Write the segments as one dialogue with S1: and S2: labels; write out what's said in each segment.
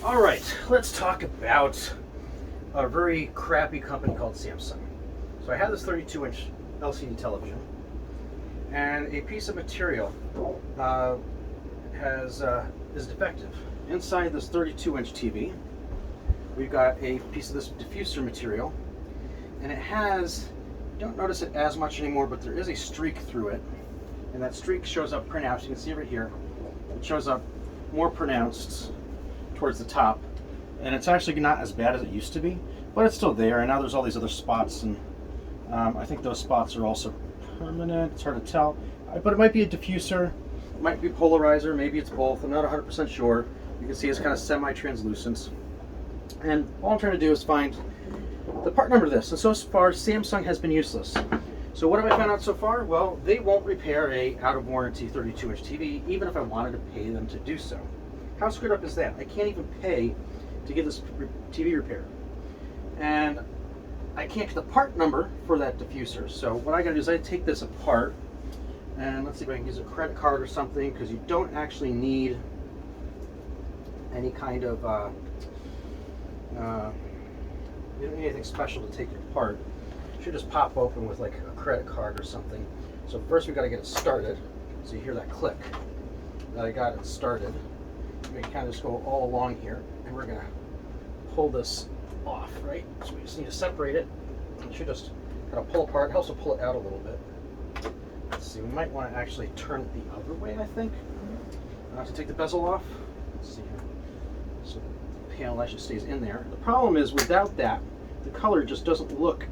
S1: All right, let's talk about a very crappy company called Samsung. So I have this 32-inch LCD television, and a piece of material is defective. Inside this 32-inch TV, we've got a piece of this diffuser material, and it has, you don't notice it as much anymore, but there is a streak through it, and that streak shows up pronounced. You can see right here, it shows up more pronounced towards the top, and it's actually not as bad as it used to be, but it's still there. And now there's all these other spots, and I think those spots are also permanent. It's hard to tell, but it might be a diffuser, it might be a polarizer, maybe it's both. I'm not 100% sure. You can see it's kind of semi-translucent, and all I'm trying to do is find the part number of this. And so far, Samsung has been useless. So what have I found out so far? Well, they won't repair a out-of-warranty 32-inch TV, even if I wanted to pay them to do so. How screwed up is that? I can't even pay to get this TV repaired. And I can't get the part number for that diffuser. So what I gotta do is I take this apart, and let's see if I can use a credit card or something, because you don't actually need any kind of, you don't need anything special to take it apart. It should just pop open with like a credit card or something. So first we gotta get it started. So you hear that click. That I got it started. We kind of just go all along here, and we're gonna pull this off, right? So we just need to separate it. It should just kind of pull apart. It helps to pull it out a little bit. Let's see, we might want to actually turn it the other way, I think. To take the bezel off. Let's see here. So the panel actually stays in there. The problem is, without that, the color just doesn't look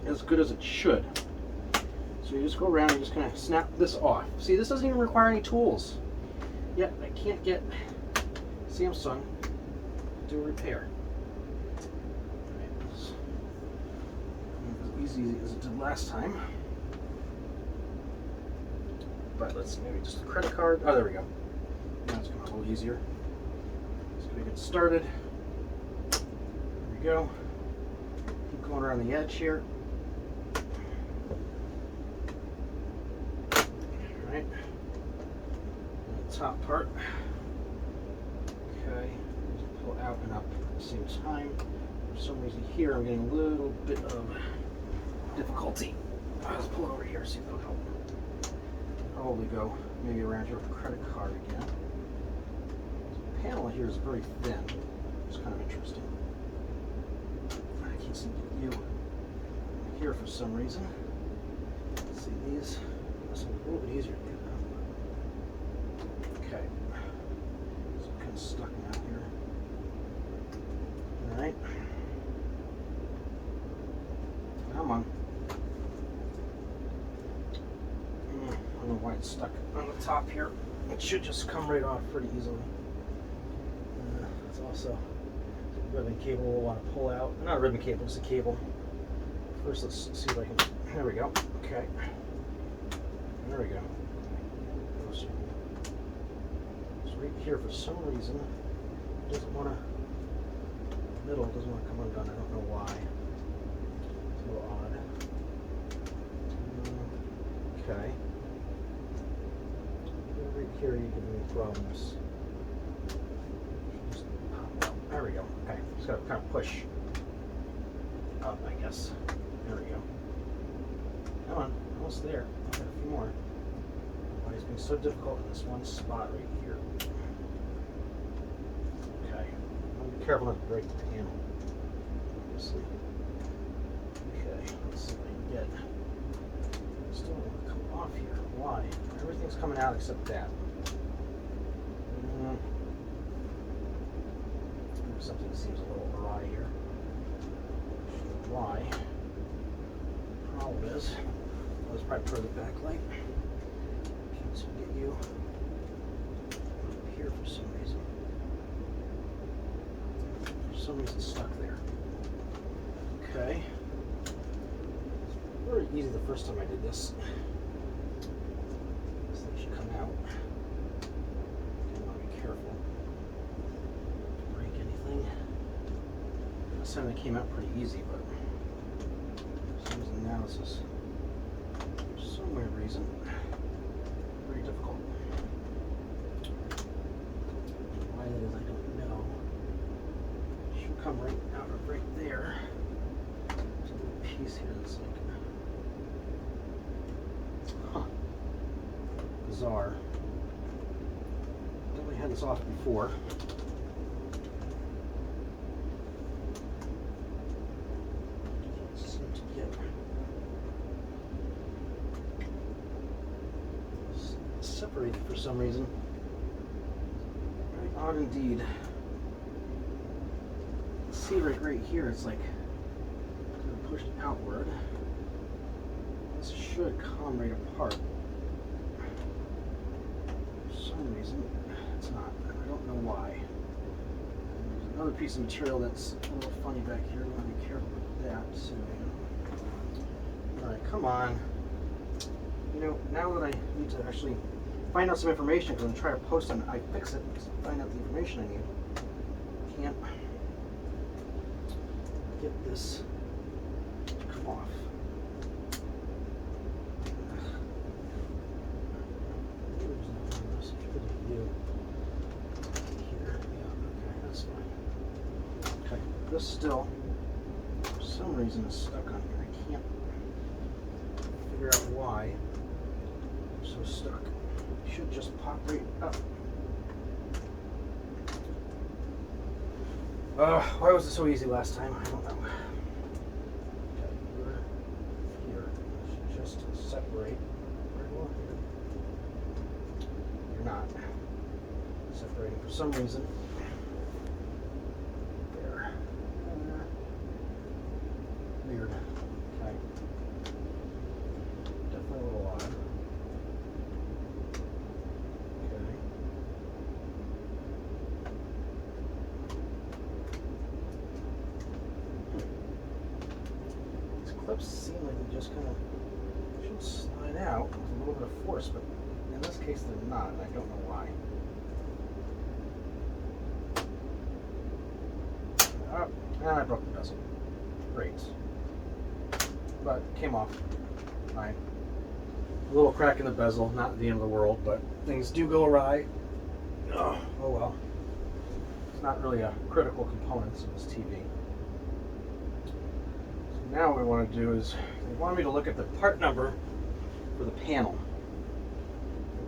S1: as good as it should. So you just go around and just kind of snap this off. See, this doesn't even require any tools. Yet I can't get Samsung to do a repair. Right, as easy as it did last time. But let's maybe just a credit card. Oh, there we go. Now it's going to be a little easier. Just going to get started. There we go. Keep going around the edge here. All right. Top part. Okay, pull out and up at the same time. For some reason here I'm getting a little bit of difficulty. Let's pull it over here, see if that'll help. Probably go maybe around here with the credit card again. The panel here is very thin, which is kind of interesting. I can't seem to get you here for some reason. Let's see, these are a little bit easier to get. Okay, so I'm kind of stuck now here. All right, come on. I don't know why it's stuck on the top here. It should just come right off pretty easily. It's also a ribbon cable we'll want to pull out. Not a ribbon cable, it's a cable. First, let's see if I can. There we go. Okay, there we go. Right here, for some reason, it doesn't want to, the middle doesn't want to come undone. I don't know why. It's a little odd. Okay. Right here, you give me problems. Just pop out. There we go. Okay, just got to kind of push up, I guess. There we go. Come on, almost there. I've got a few more. Why it's been so difficult in this one spot right here. Okay, be careful not to break the panel, obviously. Okay, let's see if I can get. Still don't want to come off here. Why? Everything's coming out except that. Something seems a little awry here. Why? Problem is, let's probably put the backlight. Can't seem to get you up here for some reason. For some reason stuck there. Okay. It's very easy the first time I did this. This thing should come out. I want to be careful. Don't break anything. Last time they came out pretty easy, but for some reason now this is, for some weird reason, very difficult. Why that is, I don't know. come right out of right there. There's a little piece here that's like, bizarre. Definitely had this off before. Can't seem to get separated for some reason. Very odd indeed. See right here, it's like kind of pushed outward. This should come right apart. For some reason, it's not. I don't know why. And there's another piece of material that's a little funny back here. We want to be careful with that. So, all right, come on. You know, now that I need to actually find out some information, because I'm trying to post on iFixit, find out the information I need. Can't get this to come off. There's no message for you here. Yeah, okay, that's fine. Okay, this still, for some reason, is stuck on here. I can't figure out why I'm so stuck. It should just pop right up. Why was it so easy last time? I don't know. Okay, we're here. Should just separate. Very well here. You're not separating for some reason. There. Weird. Okay. Definitely a little odd. Clips seem like they just kind of should slide out with a little bit of force, but in this case they're not, and I don't know why. And I broke the bezel. Great. But it came off. Fine. A little crack in the bezel, not the end of the world, but things do go awry. Oh well. It's not really a critical component of this TV. Now what we want to do is, they wanted me to look at the part number for the panel.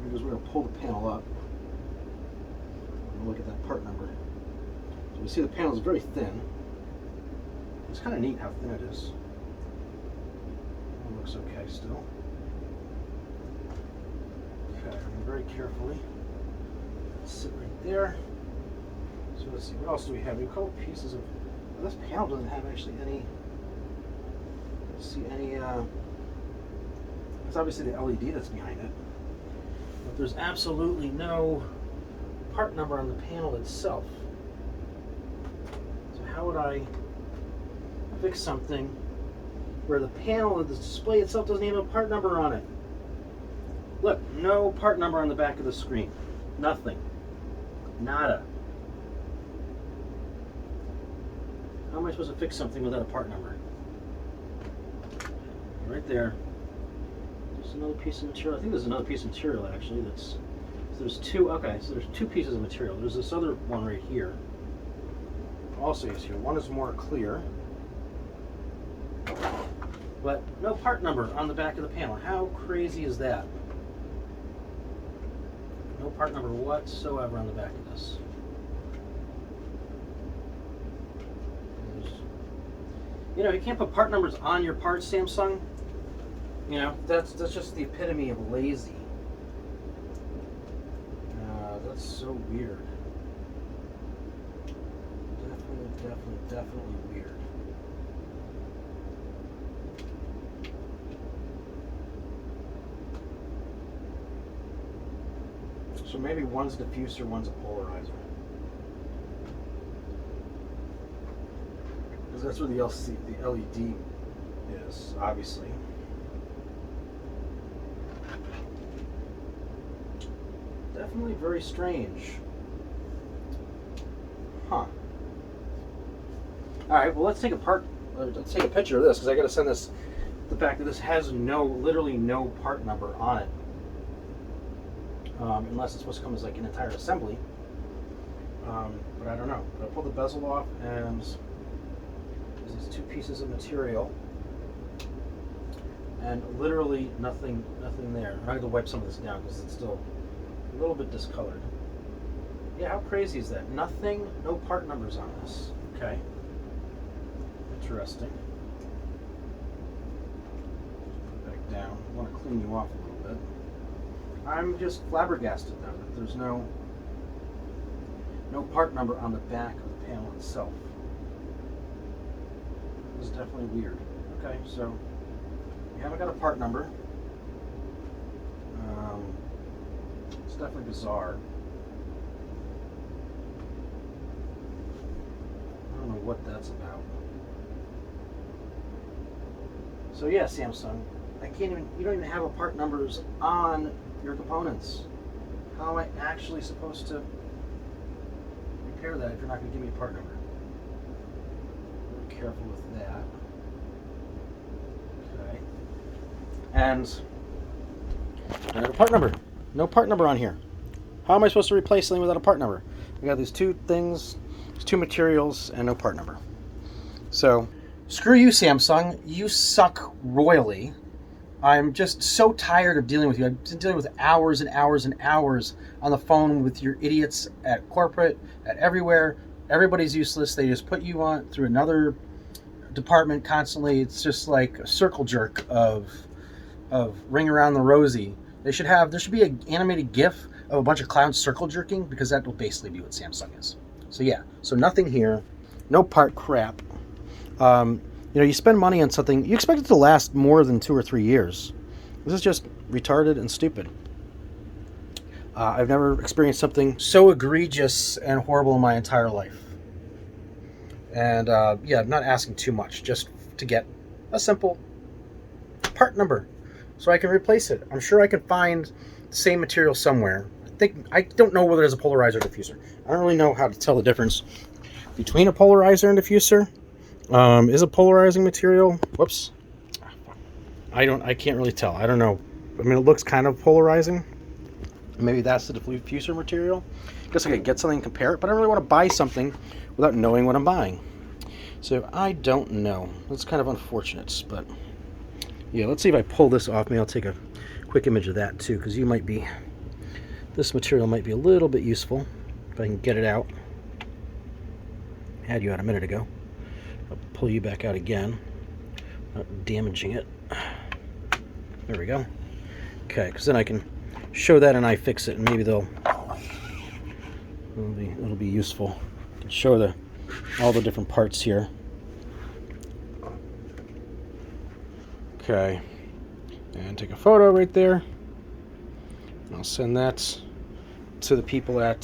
S1: Because we're going to pull the panel up. And look at that part number. So you see the panel is very thin. It's kind of neat how thin it is. It looks okay still. Okay, very carefully. Sit right there. So let's see, what else do we have? We have a couple pieces of, well, this panel doesn't have actually any, it's obviously the LED that's behind it, but there's absolutely no part number on the panel itself. So how would I fix something where the panel of the display itself doesn't even have a part number on it? Look, no part number on the back of the screen. Nothing. Nada. How am I supposed to fix something without a part number? Right there. There's another piece of material. I think there's another piece of material actually that's, so there's two, okay, so there's two pieces of material. There's this other one right here. Also is here. One is more clear, but no part number on the back of the panel. How crazy is that? No part number whatsoever on the back of this. You know, you can't put part numbers on your parts, Samsung. You know, that's just the epitome of lazy. That's so weird. Definitely weird. So maybe one's a diffuser, one's a polarizer. Because that's where the LED is, obviously. Definitely very strange. Huh. Alright, well let's take let's take a picture of this, because I gotta send this, the fact that this has literally no part number on it. Unless it's supposed to come as like an entire assembly. But I don't know. But I pulled the bezel off, and there's these two pieces of material, and literally nothing there. I'm going to wipe some of this down because it's still a little bit discolored. Yeah, how crazy is that? Nothing, no part numbers on this. Okay. Interesting. Put it back down. I want to clean you off a little bit. I'm just flabbergasted though that there's no part number on the back of the panel itself. This is definitely weird. Okay, so we haven't got a part number. It's definitely bizarre. I don't know what that's about. So yeah, Samsung, you don't even have a part numbers on your components. How am I actually supposed to repair that if you're not going to give me a part number? Be careful with that. Okay. And I have a part number. No part number on here. How am I supposed to replace something without a part number? We got these two things, these two materials, and no part number. So, screw you, Samsung. You suck royally. I'm just so tired of dealing with you. I've been dealing with hours and hours and hours on the phone with your idiots at corporate, at everywhere. Everybody's useless. They just put you on through another department constantly. It's just like a circle jerk of ring around the rosy. There should be an animated GIF of a bunch of clowns circle jerking, because that will basically be what Samsung is. So yeah, so nothing here, no part crap. You spend money on something, you expect it to last more than 2 or 3 years. This is just retarded and stupid. I've never experienced something so egregious and horrible in my entire life. And yeah, I'm not asking too much, just to get a simple part number so I can replace it. I'm sure I can find the same material somewhere. I don't know whether there's a polarizer or diffuser. I don't really know how to tell the difference between a polarizer and diffuser. Is a polarizing material? Whoops. I can't really tell. I don't know. I mean, it looks kind of polarizing. Maybe that's the diffuser material. I guess I could get something and compare it, but I don't really want to buy something without knowing what I'm buying. So I don't know. That's kind of unfortunate, but yeah, let's see if I pull this off. Maybe I'll take a quick image of that too, because this material might be a little bit useful if I can get it out. I had you out a minute ago. I'll pull you back out again, not damaging it. There we go. Okay, because then I can show that and iFix it, and maybe it'll be useful. I can show all the different parts here. Okay, and take a photo right there. I'll send that to the people at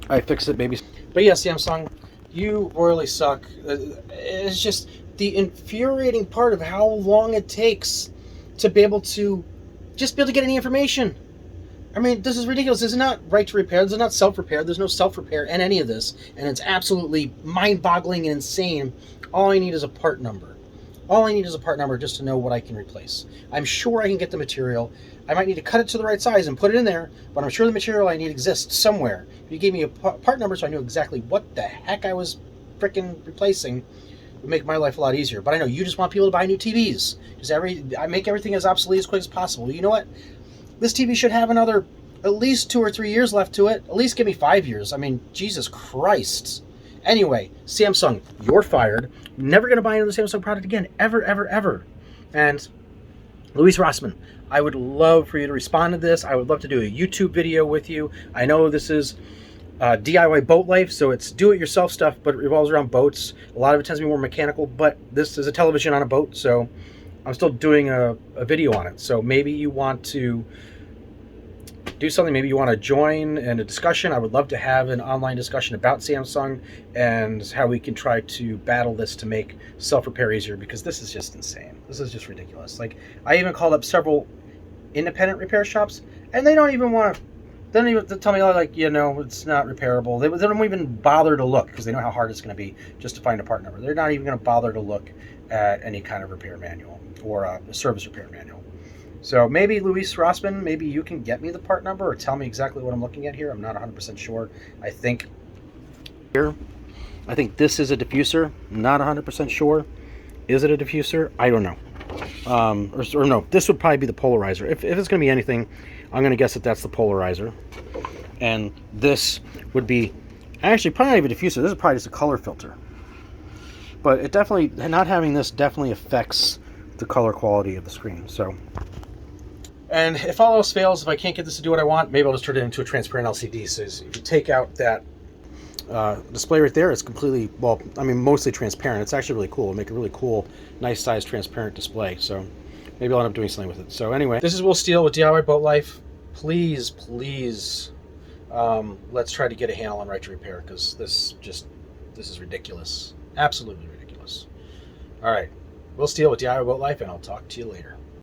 S1: iFix it, baby. But yeah, Samsung, you royally suck. It's just the infuriating part of how long it takes to be able to get any information. I mean, this is ridiculous. This is not right to repair. This is not self-repair. There's no self-repair in any of this, and it's absolutely mind-boggling and insane. All I need is a part number. All I need is a part number just to know what I can replace. I'm sure I can get the material. I might need to cut it to the right size and put it in there, but I'm sure the material I need exists somewhere. If you gave me a part number so I knew exactly what the heck I was frickin' replacing, it would make my life a lot easier. But I know you just want people to buy new TVs, because I make everything as obsolete as quick as possible. You know what? This TV should have another at least 2 or 3 years left to it. At least give me 5 years. I mean, Jesus Christ. Anyway, Samsung, you're fired. Never going to buy another Samsung product again. Ever, ever, ever. And Luis Rossmann, I would love for you to respond to this. I would love to do a YouTube video with you. I know this is DIY boat life, so it's do-it-yourself stuff, but it revolves around boats. A lot of it tends to be more mechanical, but this is a television on a boat, so I'm still doing a video on it. So maybe you want to do something. Maybe you want to join in a discussion. I would love to have an online discussion about Samsung and how we can try to battle this to make self-repair easier, because this is just insane. This is just ridiculous. Like, I even called up several independent repair shops, and they don't even want to. They don't even tell me, like, it's not repairable. They don't even bother to look, because they know how hard it's going to be just to find a part number. They're not even going to bother to look at any kind of repair manual or a service repair manual. So maybe Luis Rossman, maybe you can get me the part number or tell me exactly what I'm looking at here. I'm not 100% sure. I think this is a diffuser. Not 100% sure. Is it a diffuser? I don't know. Or no, this would probably be the polarizer. If it's going to be anything, I'm going to guess that that's the polarizer. And this would be, actually probably not even a diffuser. This is probably just a color filter. But it definitely, not having this definitely affects the color quality of the screen. So, and if all else fails, if I can't get this to do what I want, maybe I'll just turn it into a transparent LCD. So if you take out that display right there, it's completely, well, I mean, mostly transparent. It's actually really cool. It'll make a really cool, nice size transparent display. So maybe I'll end up doing something with it. So anyway, this is Will Steele with DIY Boat Life. Please, please, let's try to get a handle on Right to Repair, because this is ridiculous. Absolutely ridiculous. All right, Will Steele with DIY Boat Life, and I'll talk to you later.